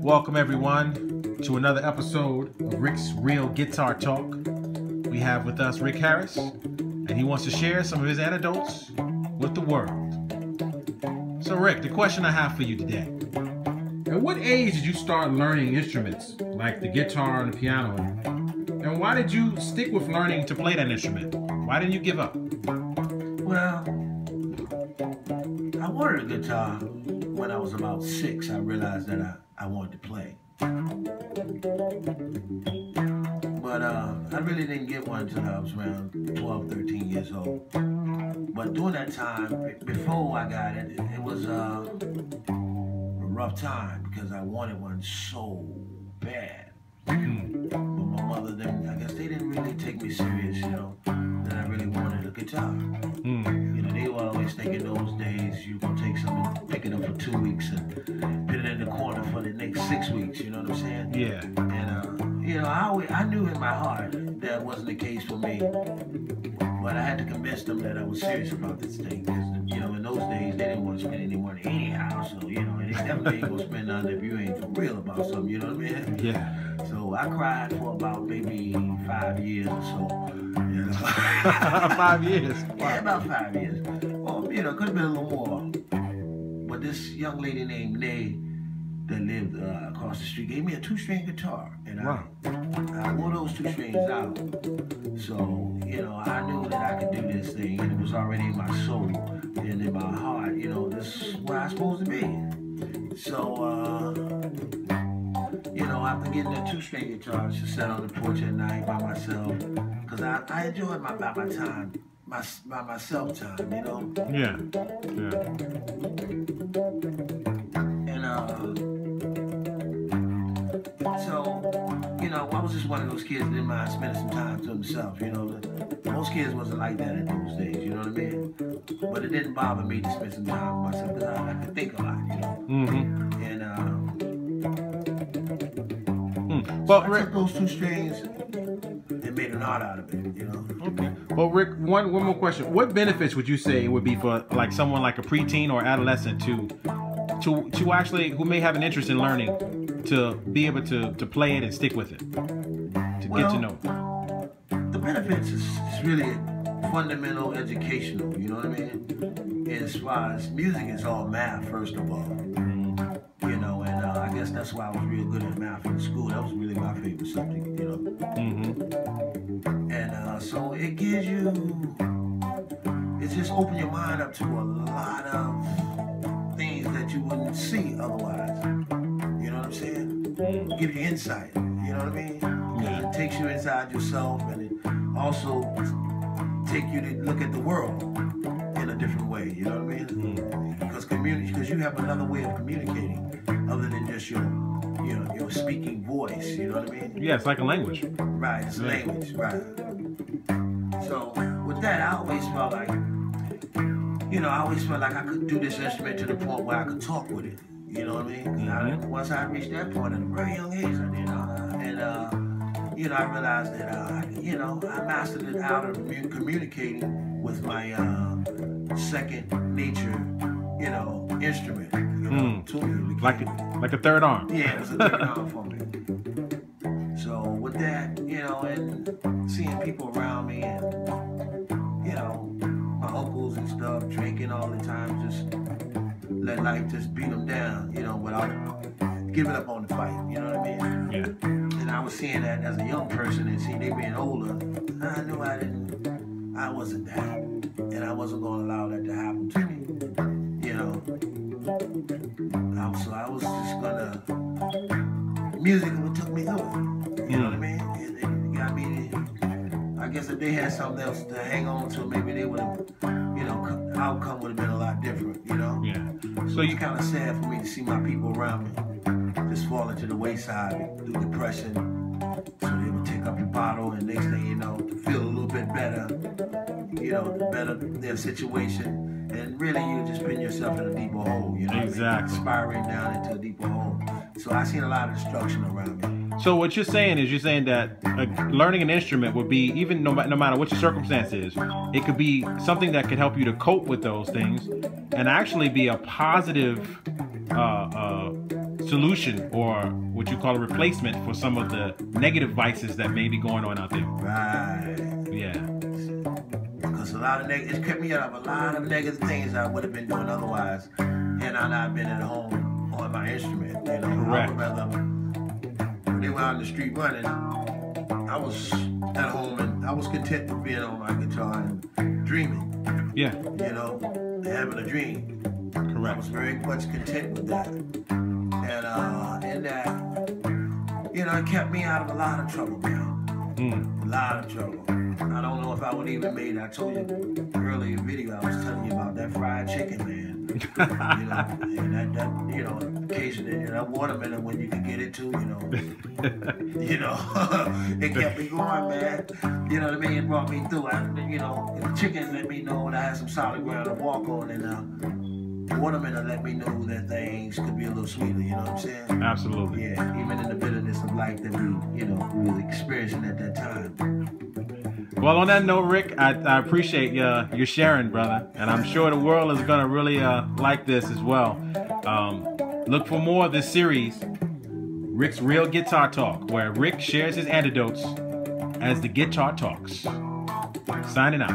Welcome everyone to another episode of Rick's Real Guitar Talk. We have with us Rick Harris, and he wants to share some of his anecdotes with the world. So Rick, the question I have for you today: at what age did you start learning instruments like the guitar and the piano? And why did you stick with learning to play that instrument? Why didn't you give up? Well, I wanted a guitar when I was about 6. I realized that I wanted to play. But I really didn't get one until I was around 12, 13 years old. But during that time, before I got it, it was a rough time because I wanted one so bad. But my mother, I guess they didn't really take me serious, you know, that I really wanted a guitar. You know, they were always thinking those days you're going to take something, pick it up for 2 weeks and put it in the corner for the next 6 weeks, you know what I'm saying? Yeah. And, you know, I knew in my heart that wasn't the case for me. But I had to convince them that I was serious about this thing. Because, you know, in those days, they didn't want to spend any money anyhow. So, you know, they definitely ain't going to spend none if you ain't for real about something, you know what I mean? Yeah. So I cried for about maybe 5 years or so. You know? 5 years? Wow. Yeah, about 5 years. Well, you know, could have been a little more. But this young lady named Nay that lived across the street gave me a 2-string guitar. And wow. I wore those 2 strings out. So, you know, I knew that I could do this thing, and it was already in my soul and in my heart. You know, this is where I'm supposed to be. So, you know, after getting that 2-string guitar, I just sat on the porch at night by myself, because I enjoyed my time, by myself time, you know? Yeah. Yeah. And, so, you know, I was just one of those kids that didn't mind spending some time to himself, you know? Most kids wasn't like that in those days, you know what I mean? But it didn't bother me to spend some time with myself, because I could think a lot, you know? And, Well, so I took those 2 strings and made an art out of it, you know? Okay. Well, Rick, one more question. What benefits would you say would be for like someone like a preteen or adolescent to actually, who may have an interest in learning, to be able to play it and stick with it, to get to know it? The benefits is really fundamental educational, you know what I mean? As far as music is all math, first of all. You know, and I guess that's why I was real good at math in school. That was really my favorite subject, you know. And so it gives you, it's just open your mind up to a lot of things that you wouldn't see otherwise. You know what I'm saying? Give you insight, you know what I mean? Yeah. It takes you inside yourself, and it also take you to look at the world in a different way, you know what I mean? Because you have another way of communicating other than just your speaking voice, you know what I mean? Yeah, it's like a language. Right, it's a language, right. So with that, I always felt like, you know, I could do this instrument to the point where I could talk with it, you know what I mean? Once I reached that point at a very young age, you know, and you know, I realized that, you know, I mastered it out of communicating with my second nature, you know, instrument, you know, to me. Like a third arm. Yeah, it was a third arm for me. So with that, you know, and seeing people around me, and, you know, my uncles and stuff drinking all the time, just let life just beat them down, you know, without giving up on the fight, you know what I mean? Yeah. And I was seeing that as a young person, and see they being older, I knew I wasn't that, and I wasn't going to allow that to happen to me, you know. So I was just gonna, music what took me through it, you know what I mean? It got me, I guess if they had something else to hang on to, maybe they would have, you know, outcome would have been a lot different, you know? Yeah. So it's kind of sad for me to see my people around me just fall into the wayside through depression. So they would take up a bottle, and next thing you know, to feel a little bit better, you know, to better their situation. And really, you're just putting yourself in a deeper hole, you know? Exactly. Spiraling down into a deeper hole. So I seen a lot of destruction around me. So what you're saying is, you're saying that learning an instrument would be, even no matter what your circumstance is, it could be something that could help you to cope with those things, and actually be a positive solution or what you call a replacement for some of the negative vices that may be going on out there. Right. Yeah. Because it's kept me out of a lot of negative things I would have been doing otherwise had I not been at home on my instrument. You know, correct. I would rather, when they were out in the street running, I was at home and I was content with being on my guitar and dreaming. Yeah. You know, having a dream. Correct. I was very much content with that. And in that, you know, it kept me out of a lot of trouble, man. A lot of trouble. I don't know if I would even made it. I told you earlier in the video, I was telling you about that fried chicken, man. You know, and that you know, occasionally, that watermelon when you could get it too, you know. It kept me going, man. You know what I mean? It brought me through. You know, the chicken let me know that I had some solid ground to walk on, and watermelon let me know that things could be a little sweeter, you know what I'm saying? Absolutely. Yeah, even in the bitterness of life that we was experiencing at that time. Well, on that note, Rick, I appreciate your sharing, brother. And I'm sure the world is going to really like this as well. Look for more of this series, Rick's Real Guitar Talk, where Rick shares his anecdotes as the guitar talks. Signing out.